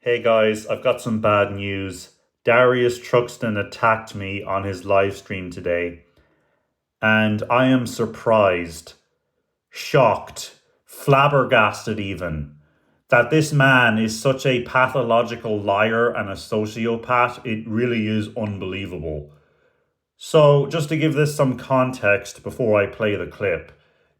Hey guys, I've got some bad news. Darius Truxton attacked me on his live stream today, and I am surprised, shocked, flabbergasted even, that this man is such a pathological liar and a sociopath. It really is unbelievable. So, just to give this some context before I play the clip,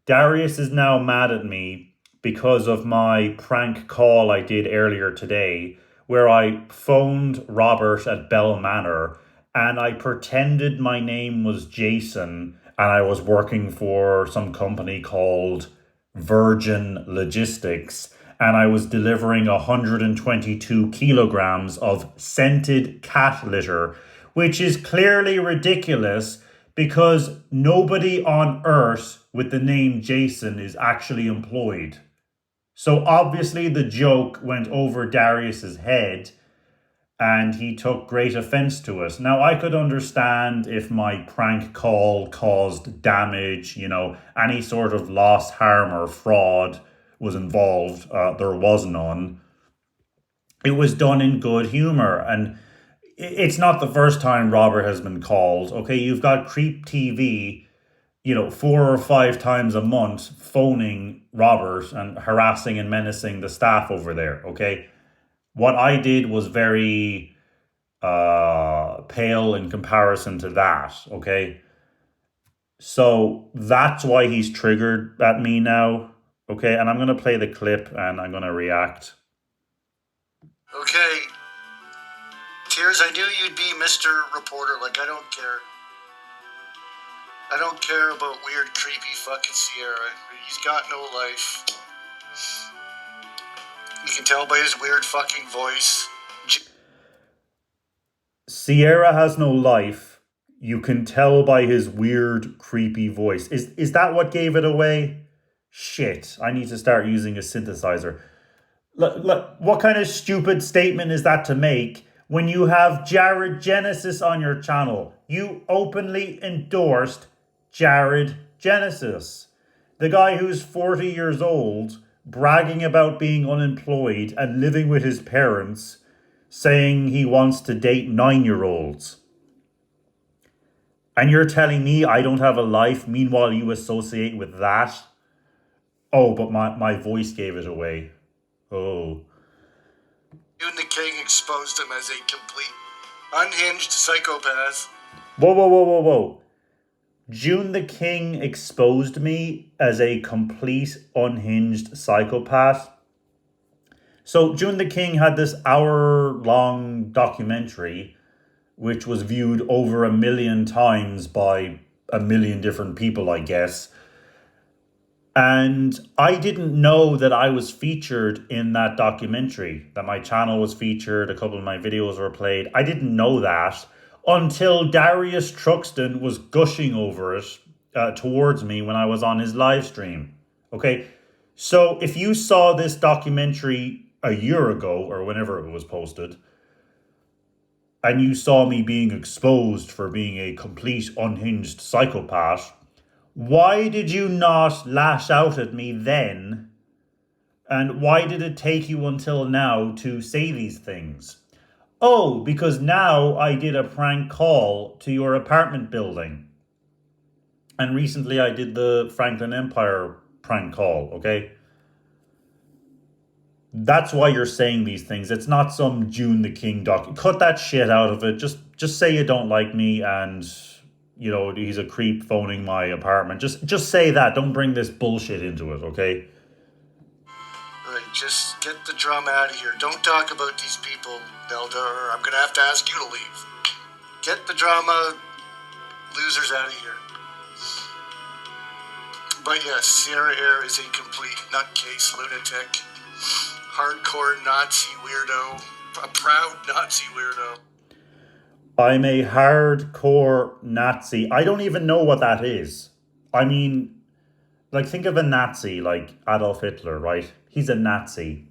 Darius is now mad at me because of my prank call I did earlier today, where I phoned Robert at Bell Manor and I pretended my name was Jason and I was working for some company called Virgin Logistics, and I was delivering 122 kilograms of scented cat litter, which is clearly ridiculous because nobody on earth with the name Jason is actually employed. So obviously the joke went over Darius's head and he took great offense to us. Now, I could understand if my prank call caused damage, any sort of loss, harm, or fraud was involved. There was none. It was done in good humor. And it's not the first time Robert has been called. Okay, you've got Creep TV, 4 or 5 times a month phoning Robert and harassing and menacing the staff over there. Okay, what I did was very pale in comparison to that. Okay, so that's why he's triggered at me now. Okay, and I'm going to play the clip and I'm going to react. Okay, Tears, I knew you'd be Mr. Reporter. I don't care. I don't care about weird, creepy fucking Sierra. He's got no life. You can tell by his weird fucking voice. Sierra has no life. You can tell by his weird, creepy voice. Is that what gave it away? Shit, I need to start using a synthesizer. Look, what kind of stupid statement is that to make when you have Jared Genesis on your channel? You openly endorsed Jared Genesis, the guy who's 40 years old, bragging about being unemployed and living with his parents, saying he wants to date 9-year-olds. And you're telling me I don't have a life, meanwhile you associate with that? Oh, but my voice gave it away. Oh. You and the King exposed him as a complete, unhinged psychopath. Whoa. June the King exposed me as a complete unhinged psychopath. So June the King had this hour-long documentary which was viewed over 1 million times by 1 million different people, I guess. And I didn't know that I was featured in that documentary, that my channel was featured, a couple of my videos were played. I didn't know that until Darius Truxton was gushing over it towards me when I was on his live stream. Okay, so if you saw this documentary a year ago or whenever it was posted, and you saw me being exposed for being a complete unhinged psychopath, why did you not lash out at me then? And why did it take you until now to say these things? Oh, because now I did a prank call to your apartment building. And recently I did the Franklin Empire prank call, okay? That's why you're saying these things. It's not some June the King doc. Cut that shit out of it. Just say you don't like me and he's a creep phoning my apartment. Just say that. Don't bring this bullshit into it, okay? Right, just get the drama out of here. Don't talk about these people, Nelda, or I'm going to have to ask you to leave. Get the drama losers out of here. But yes, Sierra Air is a complete nutcase lunatic. Hardcore Nazi weirdo. A proud Nazi weirdo. I'm a hardcore Nazi. I don't even know what that is. I mean, think of a Nazi like Adolf Hitler, right? He's a Nazi.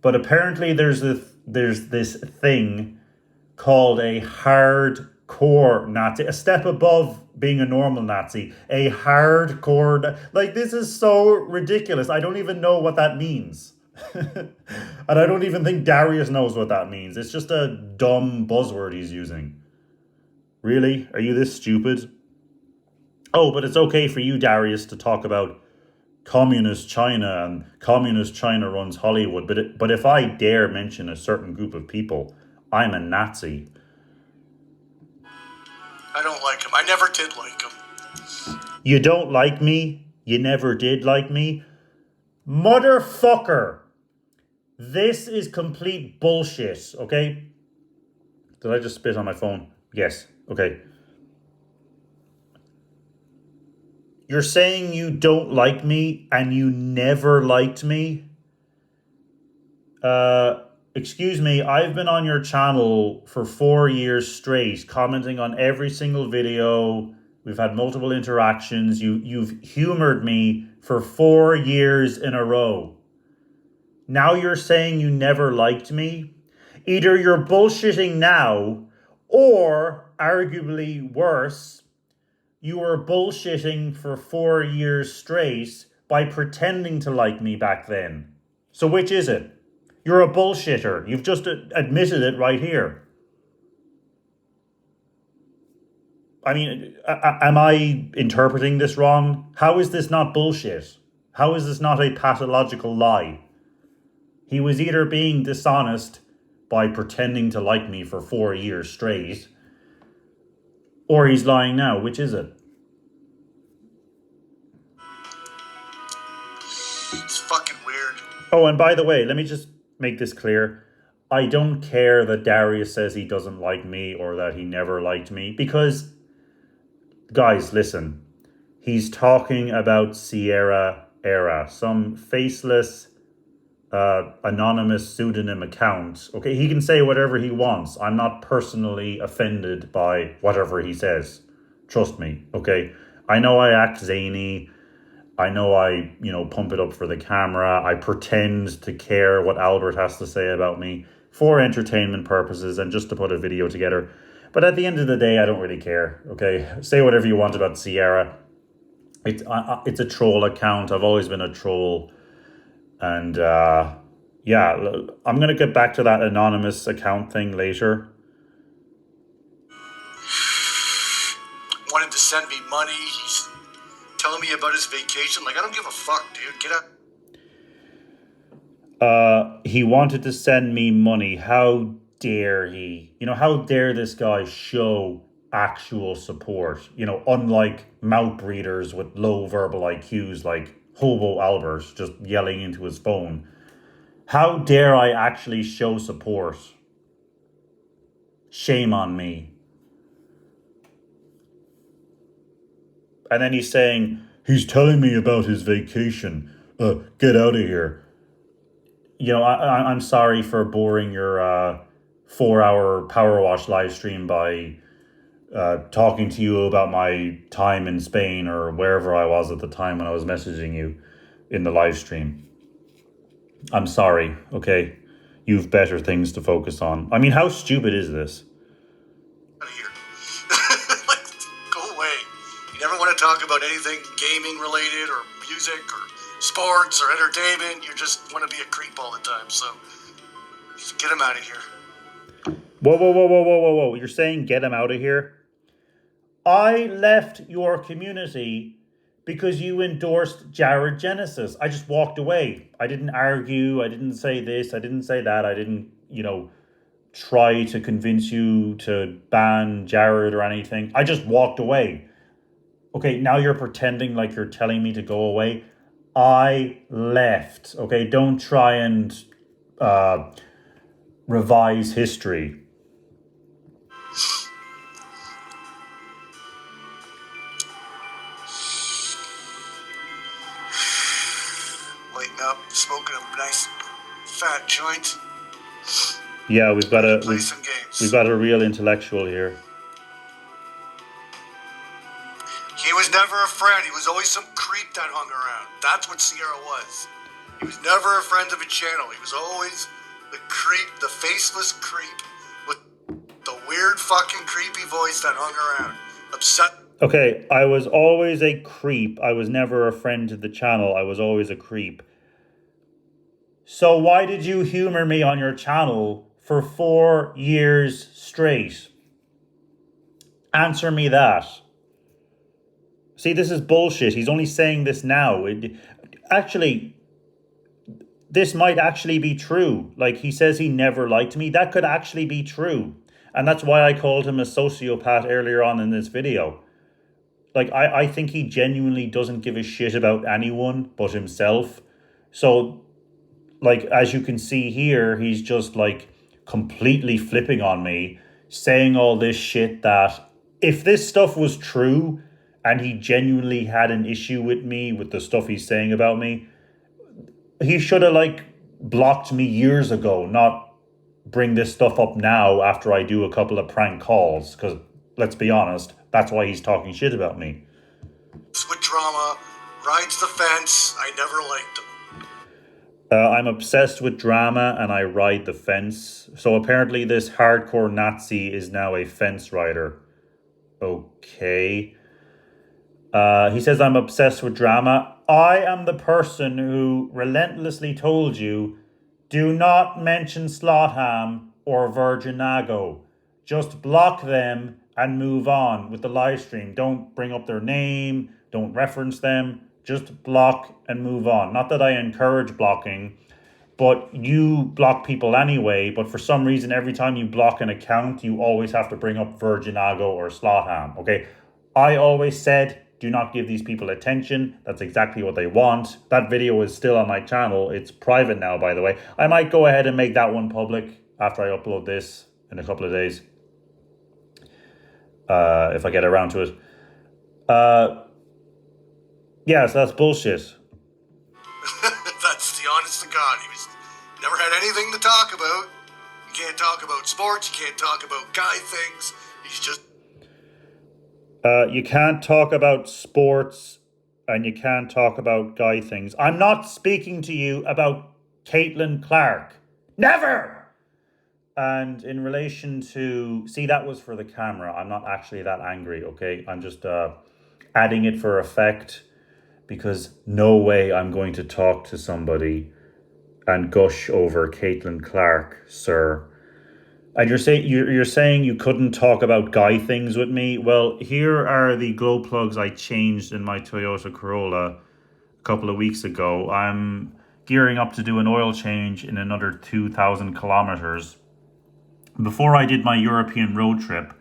But apparently there's this thing called a hardcore Nazi, a step above being a normal Nazi, a hardcore. This is so ridiculous. I don't even know what that means. And I don't even think Darius knows what that means. It's just a dumb buzzword he's using. Really? Are you this stupid? Oh, but it's okay for you, Darius, to talk about communist China and communist China runs Hollywood. But if I dare mention a certain group of people, I'm a Nazi. I don't like him. I never did like him. You don't like me? You never did like me? Motherfucker! This is complete bullshit, okay? Did I just spit on my phone? Yes, okay. You're saying you don't like me and you never liked me? Excuse me, I've been on your channel for 4 years straight, commenting on every single video. We've had multiple interactions. You've humored me for 4 years in a row. Now you're saying you never liked me? Either you're bullshitting now, or, arguably worse, you were bullshitting for 4 years straight by pretending to like me back then. So which is it? You're a bullshitter. You've just admitted it right here. I mean, am I interpreting this wrong? How is this not bullshit? How is this not a pathological lie? He was either being dishonest by pretending to like me for 4 years straight, or he's lying now. Which is it? It's fucking weird. Oh, and by the way, let me just make this clear. I don't care that Darius says he doesn't like me or that he never liked me, because, guys, listen. He's talking about Sierra Era, some faceless, anonymous pseudonym account. Okay, he can say whatever he wants. I'm not personally offended by whatever he says. Trust me, okay? I know I act zany. I know I, pump it up for the camera. I pretend to care what Albert has to say about me for entertainment purposes and just to put a video together. But at the end of the day, I don't really care, okay? Say whatever you want about Sierra. It's a troll account. I've always been a troll. And, yeah, I'm going to get back to that anonymous account thing later. Wanted to send me money. He's telling me about his vacation. Like, I don't give a fuck, dude. Get up. He wanted to send me money. How dare he? How dare this guy show actual support? Unlike mouth breathers with low verbal IQs like Hobo Albert just yelling into his phone. How dare I actually show support? Shame on me. And then he's saying, he's telling me about his vacation. Get out of here. I'm sorry for boring your 4-hour Power Wash live stream by talking to you about my time in Spain or wherever I was at the time when I was messaging you in the live stream. I'm sorry, okay? You've better things to focus on. I mean, how stupid is this? Out of here. Like, go away. You never want to talk about anything gaming related or music or sports or entertainment. You just want to be a creep all the time. So just get him out of here. Whoa. You're saying get him out of here? I left your community because you endorsed Jared Genesis. I just walked away. I didn't argue. I didn't say this. I didn't say that. I didn't, try to convince you to ban Jared or anything. I just walked away. Okay, now you're pretending like you're telling me to go away. I left. Okay, don't try and revise history. Lighten up, smoking a nice fat joint. Yeah, we've got Play some games. we've got a real intellectual here. He was never a friend. He was always some creep that hung around. That's what Sierra was. He was never a friend of a channel. He was always the creep, the faceless creep with the weird fucking creepy voice that hung around. Upset. Okay, I was always a creep. I was never a friend to the channel. I was always a creep. So why did you humor me on your channel for 4 years straight? Answer me that. See, this is bullshit. He's only saying this now. Actually, this might actually be true. Like, he says he never liked me. That could actually be true. And that's why I called him a sociopath earlier on in this video. Like, I think he genuinely doesn't give a shit about anyone but himself. So, like, as you can see here, he's just, like, completely flipping on me, saying all this shit that if this stuff was true and he genuinely had an issue with me, with the stuff he's saying about me, he should have, like, blocked me years ago, not bring this stuff up now after I do a couple of prank calls. Because, let's be honest, that's why he's talking shit about me. With drama, rides the fence. I never liked him. I'm obsessed with drama and I ride the fence. So apparently this hardcore Nazi is now a fence rider. Okay. He says, I'm obsessed with drama. I am the person who relentlessly told you, do not mention Slotham or Virginago. Just block them and move on with the live stream. Don't bring up their name. Don't reference them. Just block and move on. Not that I encourage blocking, but you block people anyway. But for some reason, every time you block an account, you always have to bring up Virginago or Slotham. Okay, I always said, do not give these people attention. That's exactly what they want. That video is still on my channel. It's private now, by the way. I might go ahead and make that one public after I upload this in a couple of days. If I get around to it. Yeah, so that's bullshit. That's the honest to God. He never had anything to talk about. You can't talk about sports. You can't talk about guy things. He's just... You can't talk about sports and you can't talk about guy things. I'm not speaking to you about Caitlin Clark. Never! And in relation to... See, that was for the camera. I'm not actually that angry, okay? I'm just adding it for effect because no way I'm going to talk to somebody and gush over Caitlin Clark, sir. And you're saying you couldn't talk about guy things with me? Well, here are the glow plugs I changed in my Toyota Corolla a couple of weeks ago. I'm gearing up to do an oil change in another 2,000 kilometers. Before I did my European road trip,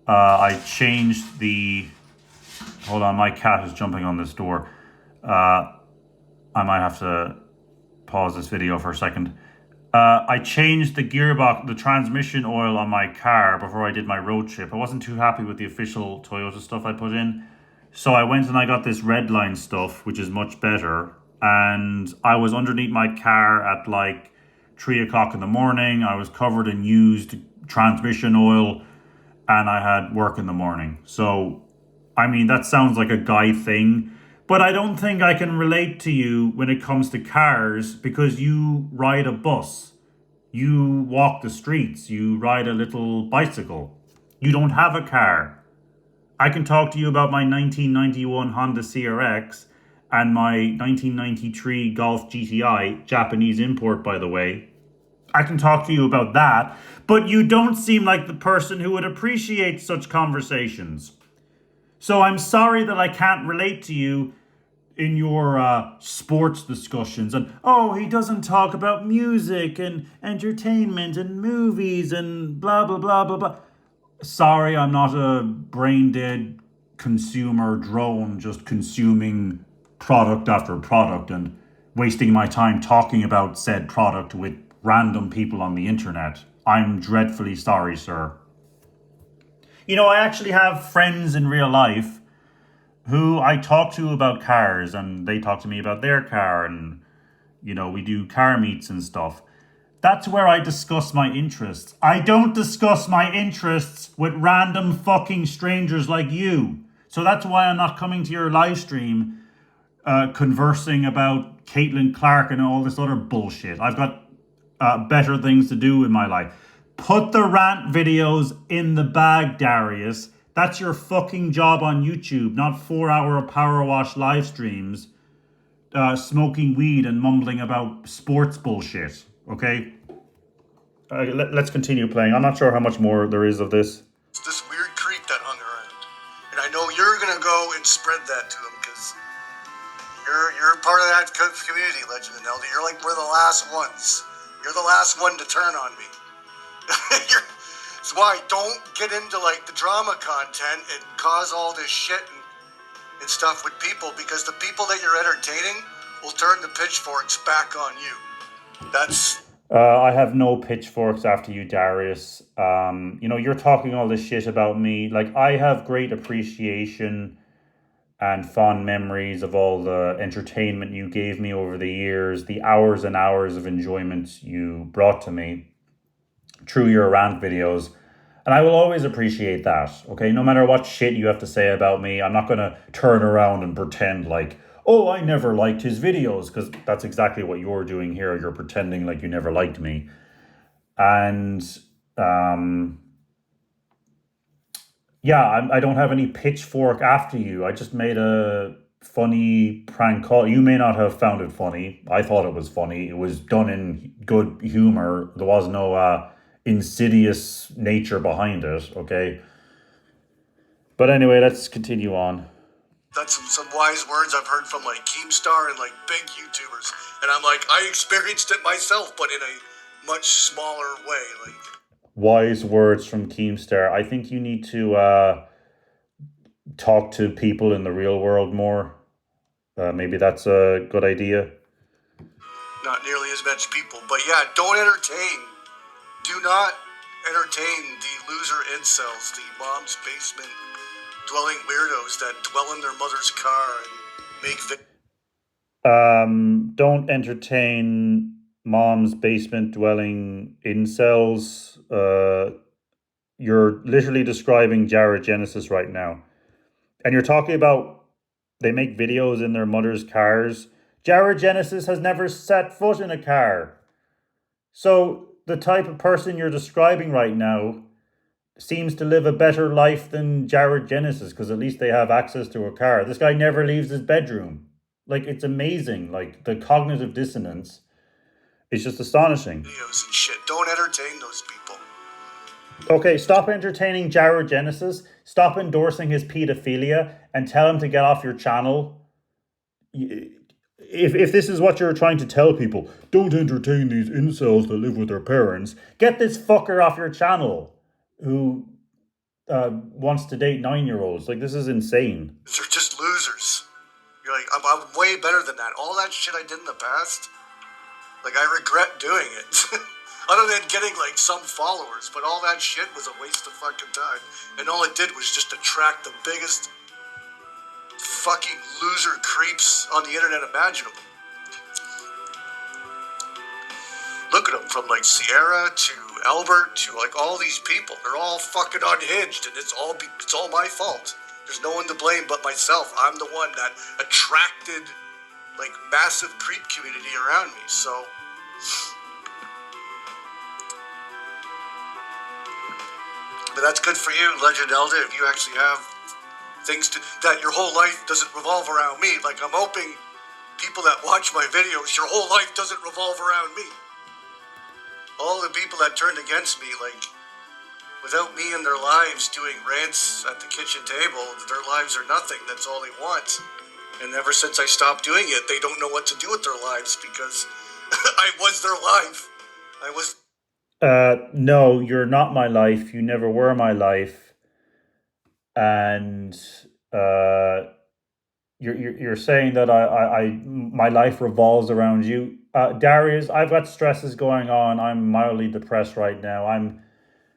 I changed the... Hold on, my cat is jumping on this door. I might have to pause this video for a second. I changed the gearbox, the transmission oil on my car before I did my road trip. I wasn't too happy with the official Toyota stuff I put in. So I went and I got this Redline stuff, which is much better. And I was underneath my car at like 3 o'clock in the morning. I was covered in used transmission oil and I had work in the morning. So, I mean, that sounds like a guy thing. But I don't think I can relate to you when it comes to cars because you ride a bus. You walk the streets. You ride a little bicycle. You don't have a car. I can talk to you about my 1991 Honda CRX and my 1993 Golf GTI, Japanese import, by the way. I can talk to you about that, but you don't seem like the person who would appreciate such conversations. So I'm sorry that I can't relate to you in your sports discussions. And, oh, he doesn't talk about music and entertainment and movies and blah, blah, blah, blah, blah. Sorry, I'm not a brain-dead consumer drone just consuming product after product and wasting my time talking about said product with random people on the internet. I'm dreadfully sorry, sir. You know, I actually have friends in real life who I talk to about cars and they talk to me about their car and, you know, we do car meets and stuff. That's where I discuss my interests. I don't discuss my interests with random fucking strangers like you. So that's why I'm not coming to your live stream conversing about Caitlin Clark and all this other bullshit. I've got better things to do in my life. Put the rant videos in the bag, Darius. That's your fucking job on YouTube, not 4-hour power wash live streams smoking weed and mumbling about sports bullshit. Okay, let's continue playing. I'm not sure how much more there is of this. It's this weird creep that hung around. And I know you're going to go and spread that to him because you're part of that community, Legend and Elder. You're like, we're the last ones. You're the last one to turn on me. That's why don't get into like the drama content and cause all this shit and stuff with people, because the people that you're entertaining will turn the pitchforks back on you. That's I have no pitchforks after you, Darius. You're talking all this shit about me. Like, I have great appreciation and fond memories of all the entertainment you gave me over the years, the hours and hours of enjoyment you brought to me through your rant videos. And I will always appreciate that, okay? No matter what shit you have to say about me, I'm not going to turn around and pretend like, oh, I never liked his videos, because that's exactly what you're doing here. You're pretending like you never liked me. And, I don't have any pitchfork after you. I just made a funny prank call. You may not have found it funny. I thought it was funny. It was done in good humor. There was no insidious nature behind it, okay? But anyway, let's continue on. That's some wise words I've heard from like Keemstar and like big YouTubers. And I'm like, I experienced it myself, but in a much smaller way. Like, wise words from Keemstar. I think you need to talk to people in the real world more. Maybe that's a good idea. Not nearly as much people, but yeah, don't entertain. Do not entertain the loser incels, the mom's basement dwelling weirdos that dwell in their mother's car and make don't entertain mom's basement dwelling incels. You're literally describing Jared Genesis right now. And you're talking about they make videos in their mother's cars. Jared Genesis has never set foot in a car. So the type of person you're describing right now seems to live a better life than Jared Genesis, because at least they have access to a car. This guy never leaves his bedroom. Like, it's amazing. Like, the cognitive dissonance is just astonishing. Videos and shit. Don't entertain those people. Okay, stop entertaining Jared Genesis. Stop endorsing his pedophilia and tell him to get off your channel. If this is what you're trying to tell people, don't entertain these incels that live with their parents. Get this fucker off your channel who wants to date 9-year-olds. Like, this is insane. They're just losers. You're like, I'm way better than that. All that shit I did in the past, like, I regret doing it. Other than getting, like, some followers, but all that shit was a waste of fucking time. And all it did was just attract the biggest fucking loser creeps on the internet imaginable. Look at them, from, like, Sierra to Albert to, like, all these people. They're all fucking unhinged, and it's all my fault. There's no one to blame but myself. I'm the one that attracted, like, massive creep community around me, so... But that's good for you, Legend Elder, if you actually have things that your whole life doesn't revolve around me. Like, I'm hoping people that watch my videos, your whole life doesn't revolve around me. All the people that turned against me, like, without me in their lives doing rants at the kitchen table, their lives are nothing. That's all they want. And ever since I stopped doing it, they don't know what to do with their lives because I was their life. I was... No, you're not my life. You never were my life. And you're saying that my life revolves around you. Darius, I've got stresses going on. I'm mildly depressed right now.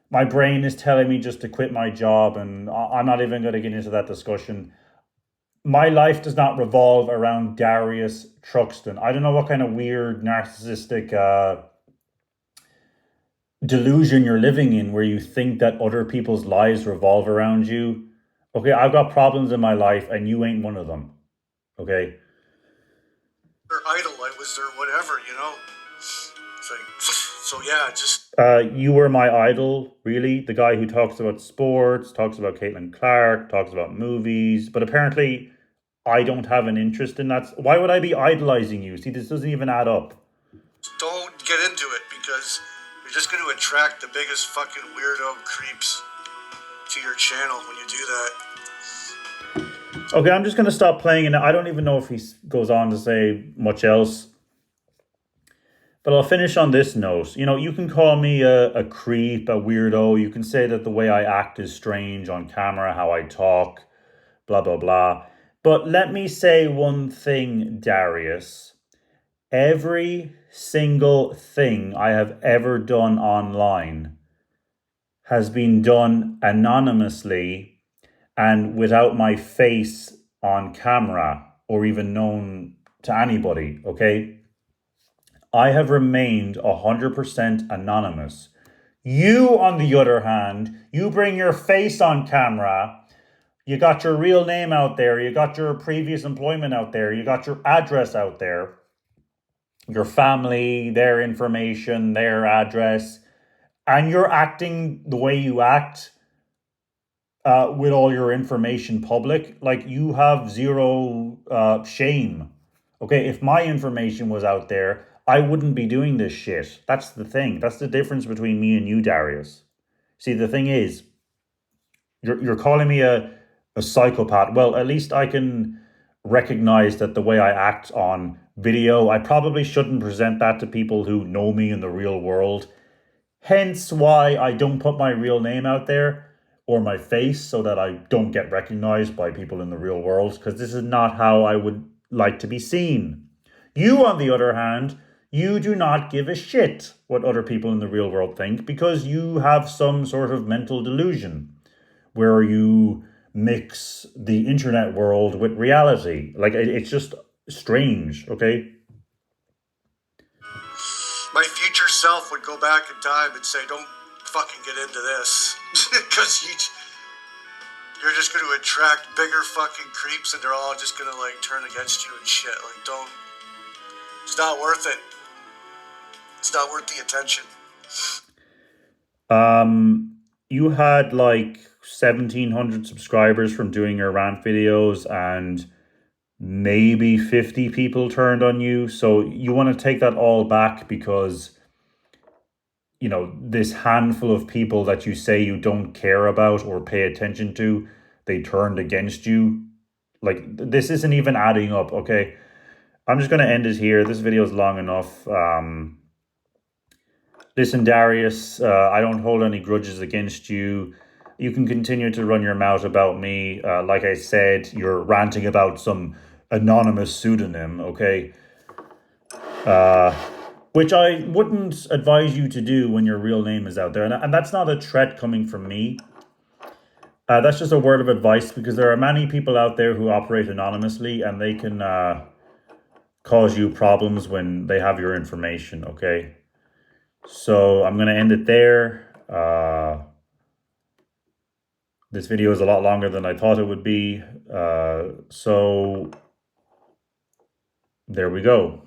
My brain is telling me just to quit my job, and I'm not even going to get into that discussion. My life does not revolve around Darius Truxton. I don't know what kind of weird narcissistic delusion you're living in where you think that other people's lives revolve around you. Okay, I've got problems in my life and you ain't one of them. Okay? Their idol, I was their whatever, you know? It's like, so yeah, just... You were my idol, really? The guy who talks about sports, talks about Caitlin Clark, talks about movies, but apparently I don't have an interest in that. Why would I be idolizing you? See, this doesn't even add up. Don't get into it because you're just going to attract the biggest fucking weirdo creeps to your channel when you do that. Okay, I'm just going to stop playing, and I don't even know if he goes on to say much else. But I'll finish on this note. You know, you can call me a creep, a weirdo. You can say that the way I act is strange on camera, how I talk, blah, blah, blah. But let me say one thing, Darius. Every single thing I have ever done online has been done anonymously and without my face on camera or even known to anybody, okay? I have remained 100% anonymous. You, on the other hand, you bring your face on camera. You got your real name out there. You got your previous employment out there. You got your address out there. Your family, their information, their address. And you're acting the way you act with all your information public. Like, you have zero shame. Okay, if my information was out there, I wouldn't be doing this shit. That's the thing. That's the difference between me and you, Darius. See, the thing is, you're calling me a psychopath. Well, at least I can recognize that the way I act on video, I probably shouldn't present that to people who know me in the real world. Hence why I don't put my real name out there or my face so that I don't get recognized by people in the real world, because this is not how I would like to be seen. You, on the other hand, you do not give a shit what other people in the real world think because you have some sort of mental delusion where you mix the internet world with reality. Like, it's just strange, okay? My future self would go back in time and say, don't fucking get into this. Because you're just going to attract bigger fucking creeps and they're all just going to like turn against you and shit. Like, don't. It's not worth it. It's not worth the attention. You had like 1,700 subscribers from doing your rant videos, and maybe 50 people turned on you. So you want to take that all back because, you know, this handful of people that you say you don't care about or pay attention to, they turned against you. Like, this isn't even adding up, okay? I'm just going to end it here. This video is long enough. Listen, Darius, I don't hold any grudges against you. You can continue to run your mouth about me. Like I said, you're ranting about some anonymous pseudonym, okay? Which I wouldn't advise you to do when your real name is out there. And that's not a threat coming from me. That's just a word of advice, because there are many people out there who operate anonymously and they can cause you problems when they have your information, okay? So I'm going to end it there. This video is a lot longer than I thought it would be. So there we go.